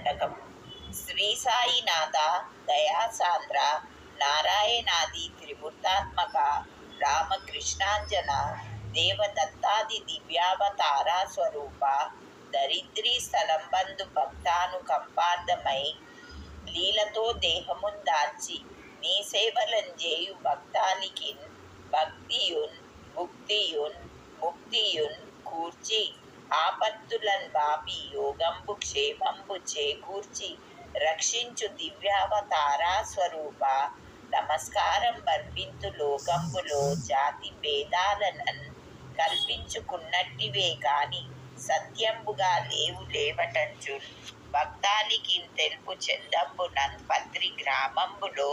దండకం. శ్రీ సాయినాథ దయాసాంద్ర నారాయణాది త్రిమూర్తాత్మక రామకృష్ణాంజన దేవదత్తాది దివ్యావతారా స్వరూప దరిద్రీ స్థలంబంధు భక్తానుకంపార్థమై లీలతో దేహముందార్చి నీ సేవలంజేయు భక్తాలికిన్ భక్తియున్ భుక్తియున్ ముక్తియున్ కూర్చి ఆపత్తులన్ బాపి యోగంబు క్షేమంబు చేకూర్చి రక్షించు దివ్యావతారా స్వరూప నమస్కారం అర్పింతు లోకంబులో జాతి భేదాలనన్ కల్పించుకున్నట్టివే కాని సత్యంబుగా లేవు లేవటంచున్ భక్తాలికిన్ తెలుపు చందంబునన్ పత్రి గ్రామంబులో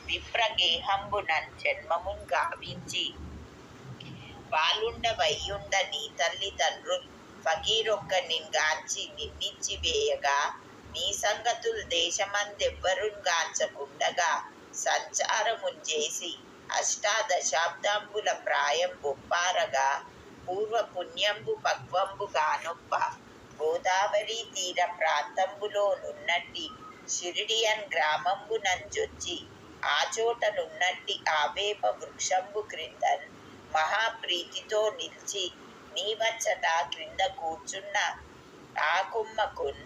విప్రగేహంబునన్ జన్మమున్ గావించి పాలుండవయ్యుండ నీ తల్లిదండ్రుల్ ఫకీరొక్క నిన్గాంచి నిన్నిచ్చి వేయగా నీ సంగతుల్ దేశమందెవ్వరున్ గాంచకుండగా సంచారముంజేసి అష్టాదశాబ్దంబుల ప్రాయం ఒప్పారగా పూర్వ పుణ్యంబు పక్వంబు గానొప్ప గోదావరి తీర ప్రాంతంబులో నున్నట్టి షిరిడియన్ గ్రామంబునంజొచ్చి ఆచోటనున్నట్టి ఆవేప వృక్షంబు క్రిందన్ మహాప్రీతితో నిలిచి నీవచ్చట క్రింద కూర్చున్న ఆ కొమ్మకున్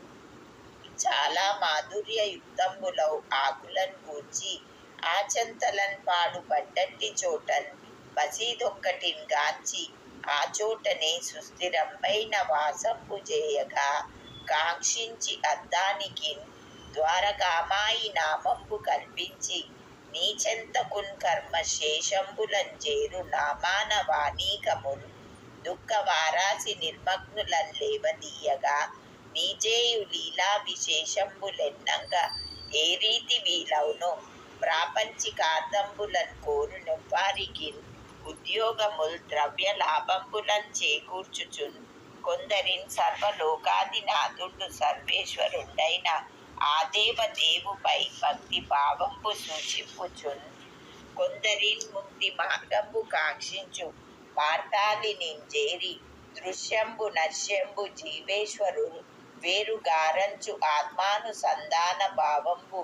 చాలా మాధుర్యయుక్తంబులౌ ఆకులన్ కూర్చి ఆచంతలన్ పాడు పడ్డట్టి చోటన్ మసీదొక్కటిన్ గాంచి ఆ చోటనే సుస్థిరంపైన వాసంబు చేయగా కాంక్షించి అద్దానికిన్ ద్వారకామాయి నామంబు కల్పించి నీచెంతకున్ కర్మ శేషంబులంజేరు నామాన వాణీకమున్ దుఃఖ వారాసి నిర్మగ్నులన్ లేవదీయగా నీజేయు లీలా విశేషంబులెన్నంగా ఏ రీతి వీలవునో ప్రాపంచికార్థంబులన్ కోరునెవ్వారికిన్ ఉద్యోగముల్ ద్రవ్య లాభంబులన్ చేకూర్చుచున్ కొందరిన్ సర్వలోకాదినాథుండు సర్వేశ్వరుండైన ఆ దేవదేవుపై భక్తి భావంబు సూచింపుచున్ కొందరిన్ ముక్తి మార్గంబు కాంక్షించు మార్తాలినింజేరి దృశ్యంబు నశ్యంబు జీవేశ్వరులు వేరుగారంచు ఆత్మానుసంధాన భావంబు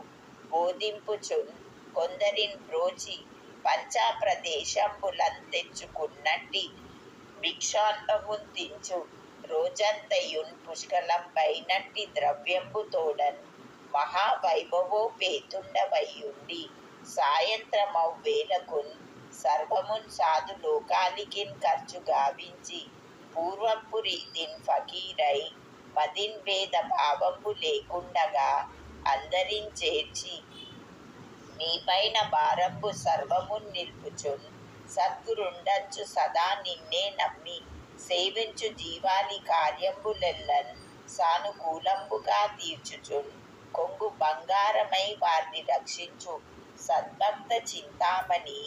బోధింపుచున్ కొందరిన్ బ్రోచి పంచాప్రదేశంబులన్ తెచ్చుకున్నట్టి భిక్షాంతమున్ తించు రోజంతయున్ పుష్కలంపైనట్టి ద్రవ్యంబు తోడన్ మహావైభవోపేతుండవయ్యుండి సాయంత్రమవ్వేలకున్ సర్వమున్ సాధు లోకాలికిన్ ఖర్చు గావించి పూర్వంపు రీతిన్ ఫకీరై మదిన్ భేద భావంబు లేకుండగా అందరిన్ చేర్చి నీపైన భారంబు సర్వమున్ నిల్పుచున్ సద్గురుండంచు సదా నిన్నే నమ్మి సేవించు జీవాని కార్యంబులెల్లన్ సానుకూలంబుగా తీర్చుచున్ కొంగు బంగారమై వారిని రక్షించు సద్భక్త చింతామణి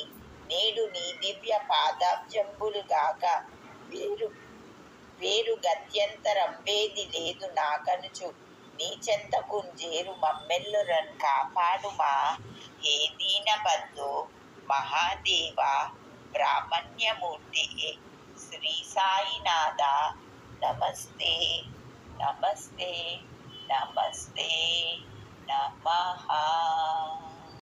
నేడు నీ దివ్య పాదాబ్జంబులుగాక వేరు గత్యంతరంబేది లేదు నాకనుచు నీ చెంతకుంజేరు మమ్మెల్లురన్ కాపాడుమా హే దీనబంధో మహాదేవ బ్రాహ్మణ్యమూర్తి శ్రీ సాయినాథ నమస్తే నమస్తే నమస్తే నమః.